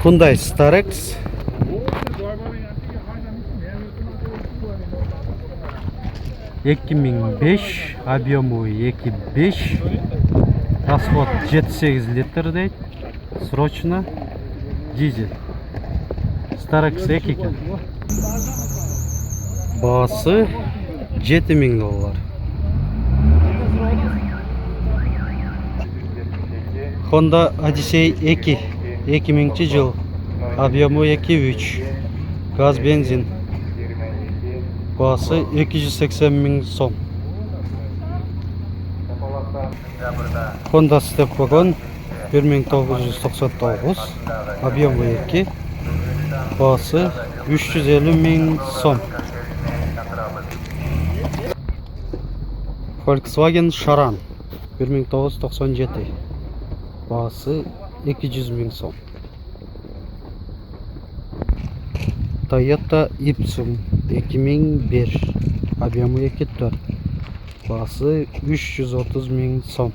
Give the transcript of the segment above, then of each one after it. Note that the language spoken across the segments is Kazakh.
Hyundai Starex 2005, объему 2.5, расход 7-8 литр дейді, срочно дизель. Starex 2 екен. Бағасы $7.000. Honda Odyssey 2, 2000 жыл, объему 2.3, газ бензин. Бағасы 280 000 сом. Honda Step Wagon 1999, объему 2, бағасы 350 000 сом. Volkswagen Charan 1997, бағасы 200 000 сом. Toyota Ipsum 2001, объему 2.4, бағасы 330 000 сом.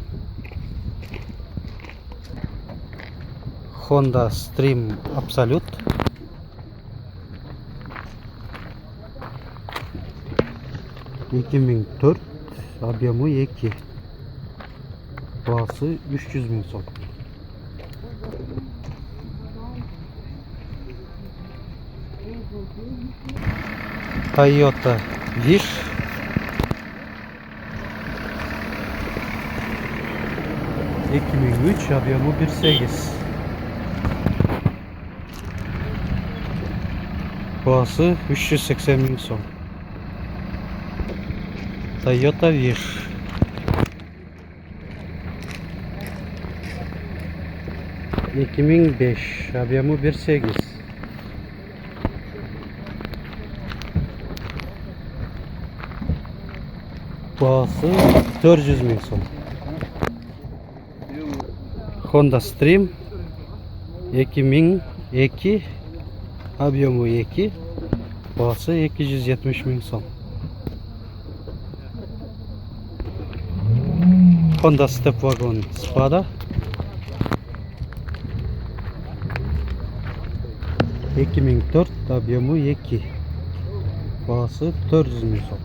Honda Stream Absolute 2004, объему 2, бағасы 300 000 сом. Toyota Wish 2003, объему 1.8, бағасы 380 000 сом. Toyota Wish 2005, объему 1.8, бағасы 400 000 сом. Honda Stream 2002, объему 2, бағасы 270 000 сом. Honda Step Wagon Spada 2004, объему 2, бағасы 400 000 сом.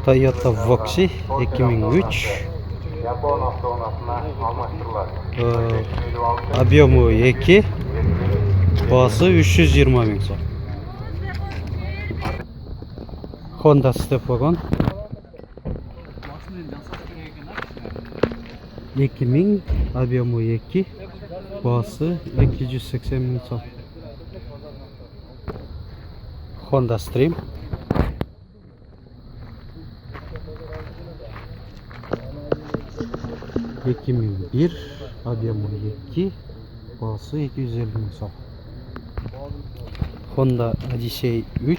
Toyota Voxy 2003, объему 2, бағасы 320 000 сом. Honda Step Wagon 2000, объему 2, бағасы 280 000 сом. Honda Stream 2001, объему 2, бағасы 250 000 сом. Honda Odyssey 3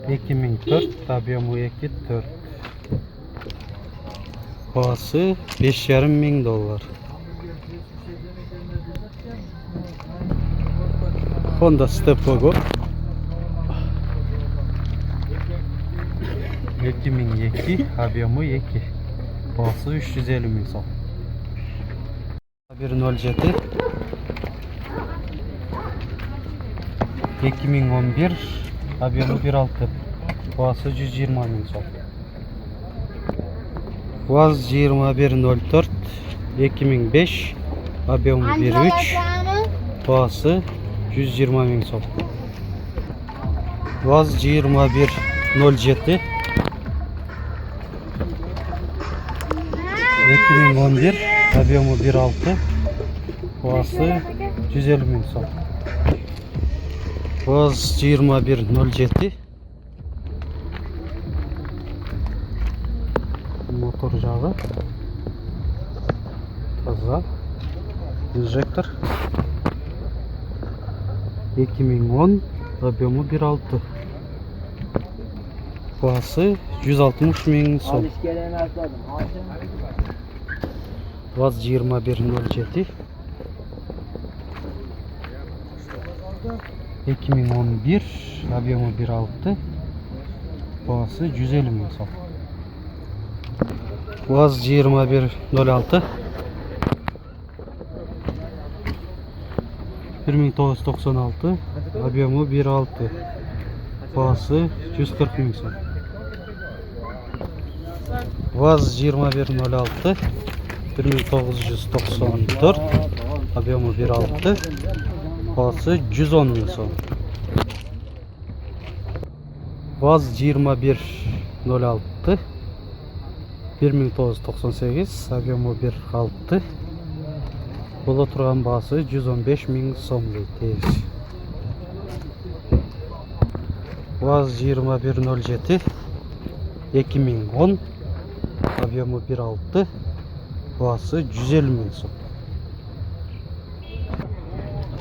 2004, объему 2, 4, бағасы $5.500. Honda Step Wagon 2002, объему 2, бағасы 350 000 сом. 107 2011, объему 1.6, бағасы 120 000 сом. УАЗ 2104 2005, объему 1.3, бағасы 120 000 сом. УАЗ 2107 2011, объему 1.6, бағасы 150 000 сом. УАЗ 2107, мотор жағы таза, инжектор 2010, объему 1.6, бағасы 160 000 сом. УАЗ 2107 2011, объему 1.6, Бағасы 150 мың сом. УАЗ 2106 1996, объемы 1.6, бағасы 140 мың сом. УАЗ 2106 1994, объемы 1.6, бағасы 110 мың сом. УАЗ 2106 1998, объемы 1.6, бола тұрған бағасы 115 мың сом дейді. УАЗ 2107 2010, объемы 1.6, бағасы 150 мың сом.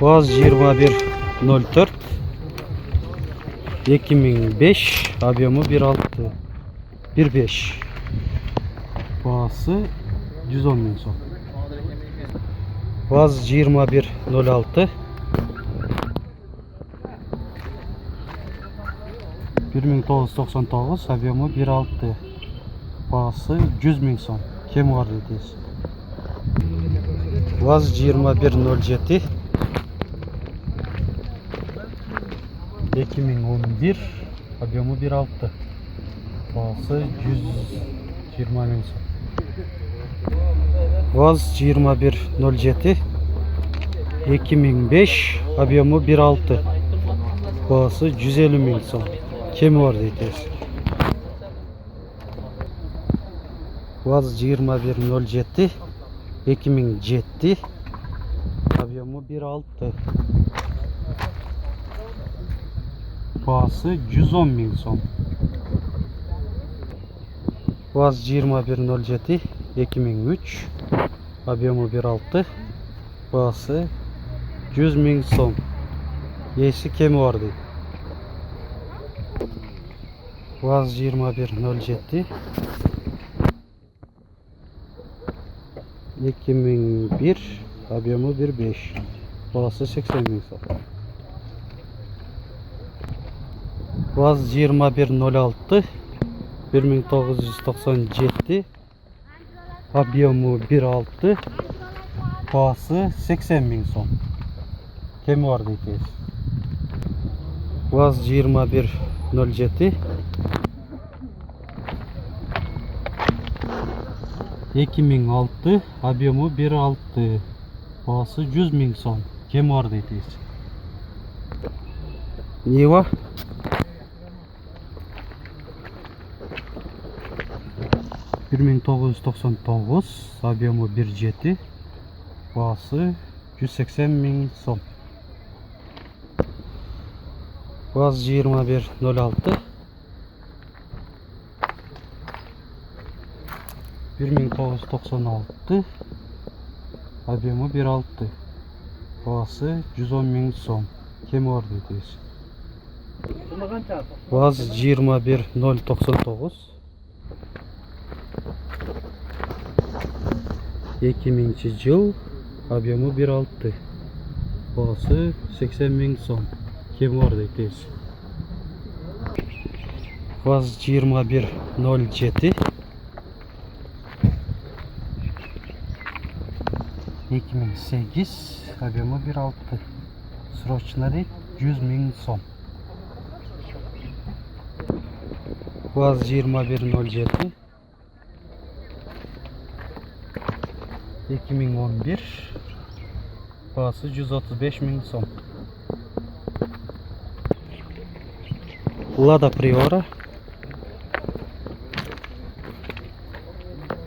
УАЗ 2104 2005, объемы 1.6, 1.5, бағасы 110 мың сом. УАЗ 2106 1999, объемы 1.6, бағасы 100 мың сом. Кем бар дейсіз. УАЗ 2107 2011, объемы 1.6, бағасы 120 мың сом. УАЗ 2107 2005, объемы 1.6, бағасы 150 мың сом. Кем бар дейсіз. УАЗ 2107 2007, объемы 1.6, бағасы 110 мың сом. УАЗ 2107 2003, объемы 1.6, бағасы 100 мың сом. Есі кемі бар дейді. УАЗ 2107 2001, объемы 1.5, бағасы 80 мың сом. УАЗ 2106 1997, объемы 1.6, бағасы 80 мың сом. Кем бар дейсіз. УАЗ 2107 2006, объемы 1.6, бағасы 100 мың сом. Кем бар дейсіз. Нива 1999, объемы 1.7, бағасы 180 мың сом. УАЗ 2106 1996, объемы 1.6, бағасы 110 мың сом. Кем бар дейсіз. УАЗ 21099 2000 жыл, объемы 1.6, бағасы 80 мың сом. Кем бар дейсіз. УАЗ 2107 2008, объемы 1.6, срочно рейд 100 мың сом. УАЗ 2107 2011, бағасы 135 мың сом. Лада Приора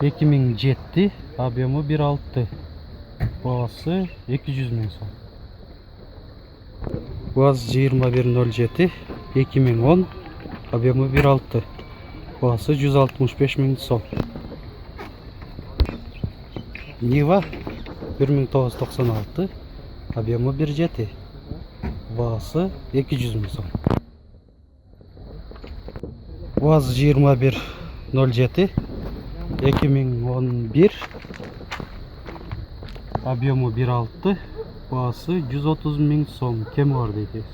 2007, объемы 1.6, бағасы 200 мың сом. УАЗ 2107 2010, объемы 1.6, бағасы 165 мың сом. Нива 1996, объемы 1.7, бағасы 200 мың сом. УАЗ 2107 2011, объемы 1.6, бағасы 130 мың сом. Кем бар дейсіз.